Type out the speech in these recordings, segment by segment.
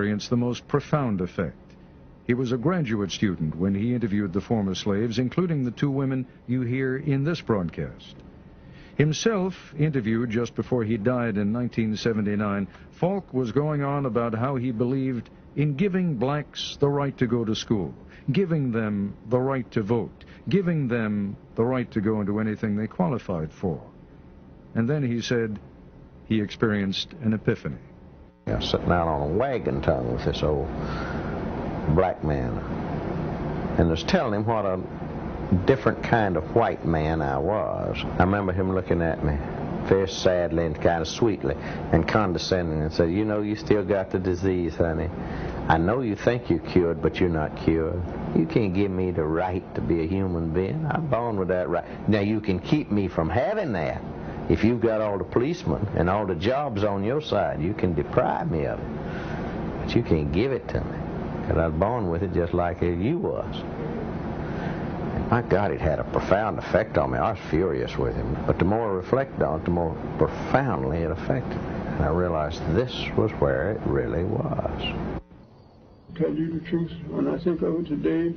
experienced the most profound effect. He was a graduate student when he interviewed the former slaves, including the two women you hear in this broadcast. Himself interviewed just before he died in 1979, Falk was going on about how he believed in giving blacks the right to go to school, giving them the right to vote, giving them the right to go into anything they qualified for. And then he said he experienced an epiphany. I was sitting out on a wagon tongue with this old black man, and was telling him what a different kind of white man I was. I remember him looking at me very sadly and kind of sweetly and condescending and said, "You know, you still got the disease, honey. I know you think you're cured, but you're not cured. You can't give me the right to be a human being. I'm born with that right. Now, you can keep me from having that. If you've got all the policemen and all the jobs on your side, you can deprive me of it. But you can't give it to me, because I was born with it just like you was." And my God, it had a profound effect on me. I was furious with him. But the more I reflected on it, the more profoundly it affected me. And I realized this was where it really was. To tell you the truth, when I think of it today,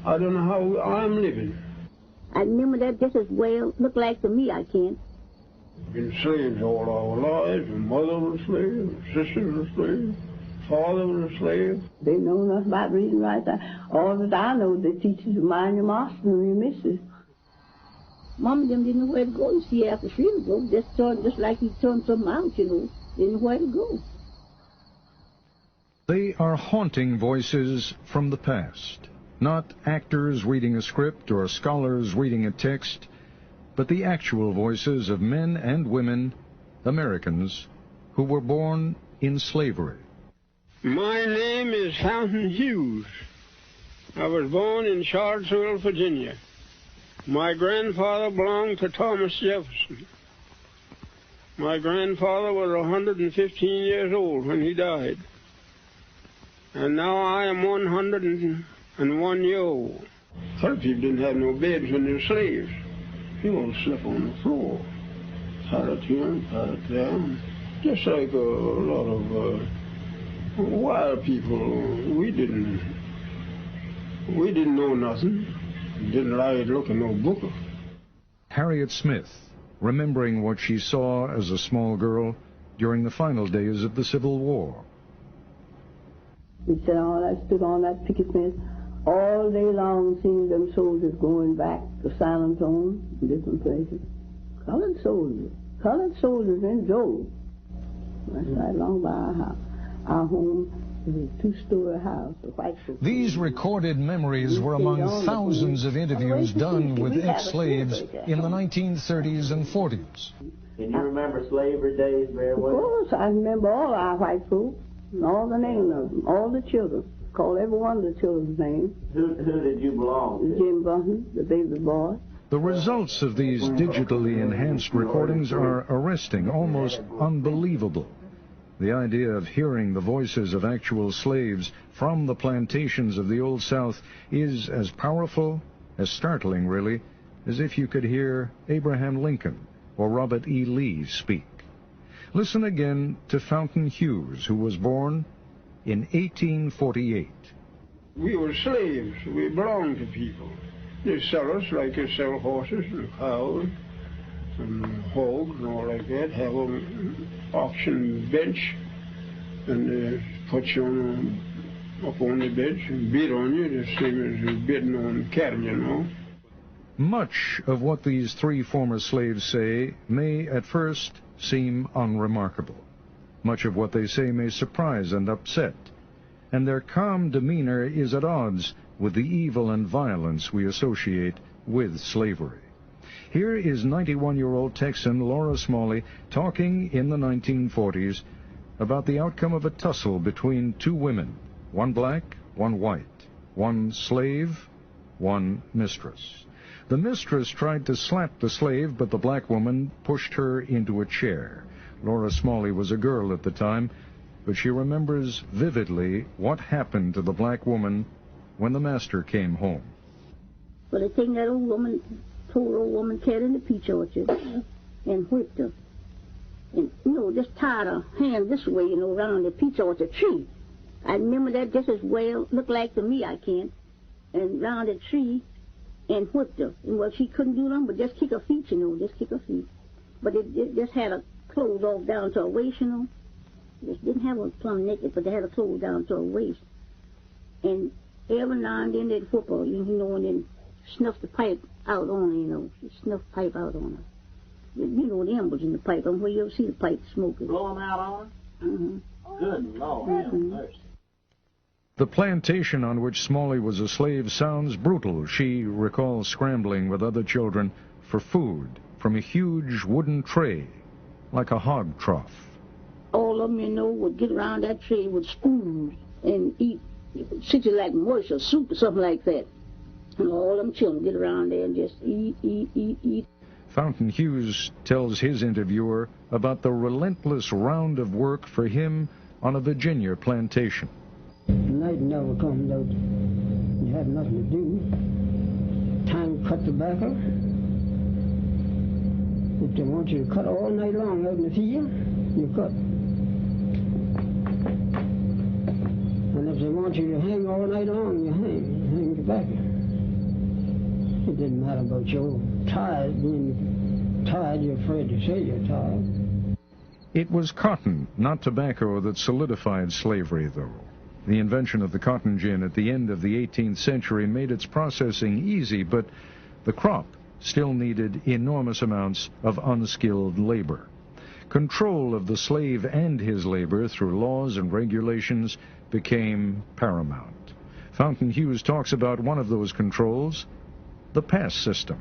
I don't know how I'm living. I remember that just as well looked like to me, I can't. Been slaves all our lives, and mother was a slave, sister was a slave, father was a slave. They know nothing about reading right. All that I know, they teach you to mind your master and your missus. Mom and them didn't know where to go. You see, after she would go, just like he turned something out, you know. They didn't know where to go. They are haunting voices from the past, not actors reading a script or scholars reading a text, but the actual voices of men and women, Americans, who were born in slavery. My name is Fountain Hughes. I was born in Charlottesville, Virginia. My grandfather belonged to Thomas Jefferson. My grandfather was 115 years old when he died. And now I am 101 years old. Some people didn't have no beds when they were slaves. People would sleep on the floor. Had it here, had it there. Just like a lot of wild people. We didn't know nothing. Didn't like to look at no book. Harriet Smith, remembering what she saw as a small girl during the final days of the Civil War. We said, I stood on that picket fence all day long, seeing them soldiers going back to San Antonio and different places. Colored soldiers in droves. That's right along by our house. Our home is a two-story house, a white folks. These recorded memories were among thousands of interviews done with ex-slaves in the 1930s and 40s. Can you remember slavery days very well? Of course, I remember all our white folks, and all the names of them, all the children. Call every one of the children's names. Who did you belong to? Jim Bunton, the baby boy. The results of these digitally enhanced recordings are arresting, almost unbelievable. The idea of hearing the voices of actual slaves from the plantations of the Old South is as powerful, as startling, really, as if you could hear Abraham Lincoln or Robert E. Lee speak. Listen again to Fountain Hughes, who was born in 1848. We were slaves. We belonged to people. They sell us like they sell horses and cows and hogs and all like that. Have an auction bench, and they put you up on the bench and bid on you, the same as you're bidding on cattle, you know. Much of what these three former slaves say may at first seem unremarkable. Much of what they say may surprise and upset, and their calm demeanor is at odds with the evil and violence we associate with slavery. Here is 91-year-old Texan Laura Smalley talking in the 1940s about the outcome of a tussle between two women, one black, one white, one slave, one mistress. The mistress tried to slap the slave, but the black woman pushed her into a chair. Laura Smalley was a girl at the time, but she remembers vividly what happened to the black woman when the master came home. Well, they taken that old woman, poor old woman, carried in the peach orchard and whipped her. And, just tied her hand this way, around the peach orchard tree. I remember that just as well, looked like to me, I can, and round a tree and whipped her. And well, she couldn't do nothing but just kick her feet, you know, just kick her feet. But it just had her clothes off down to her waist, you know. Just didn't have her plumb naked, but they had her clothes down to her waist. And every now and then they'd whip her, you know, and then snuff the pipe out on her, you know. Snuff pipe out on her. You know the embers in the pipe. Where you ever see the pipe smoking. Blow them out on her? Mm-hmm. Good Lord. Mm-hmm. The plantation on which Smalley was a slave sounds brutal. She recalls scrambling with other children for food from a huge wooden tray, like a hog trough. All of them, you know, would get around that tray with spoons and eat, like mush or soup or something like that. And all them children get around there and just eat. Fountain Hughes tells his interviewer about the relentless round of work for him on a Virginia plantation. Night never comes out. You have nothing to do. Time to cut tobacco. If they want you to cut all night long out in the field, you cut. And if they want you to hang all night long, you hang tobacco. It didn't matter about your tired. Being tired, you're afraid to say you're tired. It was cotton, not tobacco, that solidified slavery, though. The invention of the cotton gin at the end of the 18th century made its processing easy, but the crop still needed enormous amounts of unskilled labor. Control of the slave and his labor through laws and regulations became paramount. Fountain Hughes talks about one of those controls, the pass system.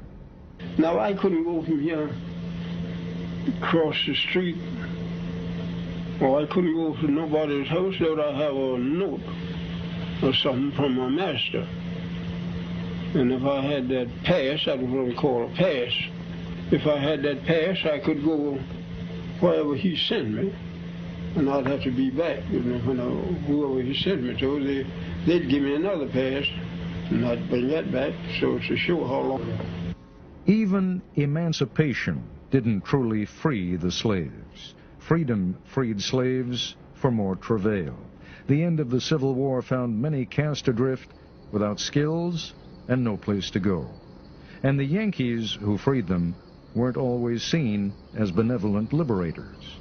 Now, I couldn't go from here across the street, or I couldn't go to nobody's house without I have a note or something from my master. And if I had that pass, that was what we call a pass. If I had that pass, I could go wherever he sent me, and I'd have to be back. You know, whoever he sent me to, they'd give me another pass, and I'd bring that back, so to show how long. Even emancipation didn't truly free the slaves. Freedom freed slaves for more travail. The end of the Civil War found many cast adrift without skills and no place to go. And the Yankees who freed them weren't always seen as benevolent liberators.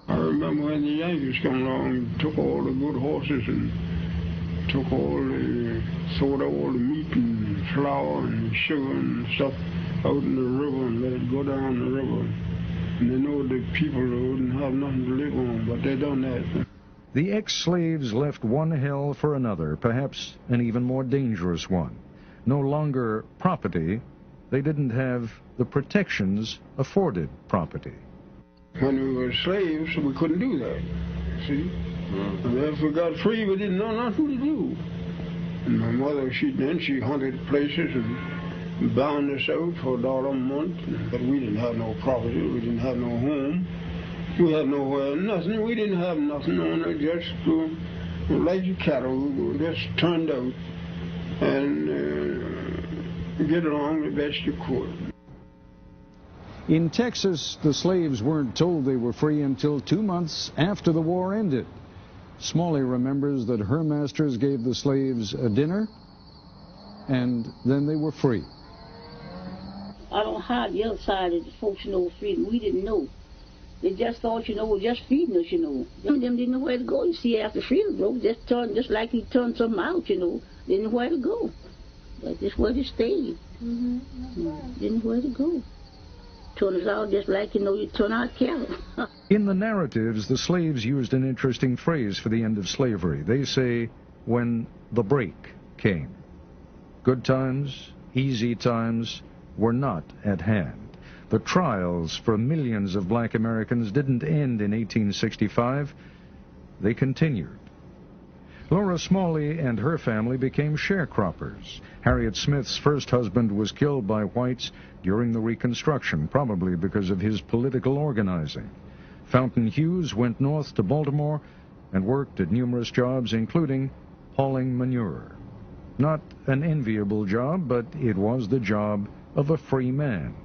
I remember when the Yankees come along and took all the good horses and took sold all the meat and flour and sugar and stuff out in the river and let it go down the river. And they know the people wouldn't have nothing to live on, but they done that. The ex-slaves left one hell for another, perhaps an even more dangerous one. No longer property, they didn't have the protections afforded property. When we were slaves, we couldn't do that, see? And if we got free, we didn't know nothing to do. And my mother, she hunted places and bound us out for $1 a month, but we didn't have no property, we didn't have no home. We had nowhere, nothing. We didn't have nothing on it, just like the cattle, we just turned out and get along the best you could. In Texas, the slaves weren't told they were free until 2 months after the war ended. Smalley remembers that her masters gave the slaves a dinner, and then they were free. I don't know how the other side of the folks know freedom. We didn't know. They just thought, we're just feeding us, Them didn't know where to go. You see, after freedom broke, just like he turned something out, Didn't know where to go. But just where to stay. Didn't know where to go. Turn us out just like, you turn out cattle. In the narratives, the slaves used an interesting phrase for the end of slavery. They say, when the break came. Good times, easy times were not at hand. The trials for millions of black Americans didn't end in 1865. They continued. Laura Smalley and her family became sharecroppers. Harriet Smith's first husband was killed by whites during the Reconstruction, probably because of his political organizing. Fountain Hughes went north to Baltimore and worked at numerous jobs, including hauling manure. Not an enviable job, but it was the job of a free man.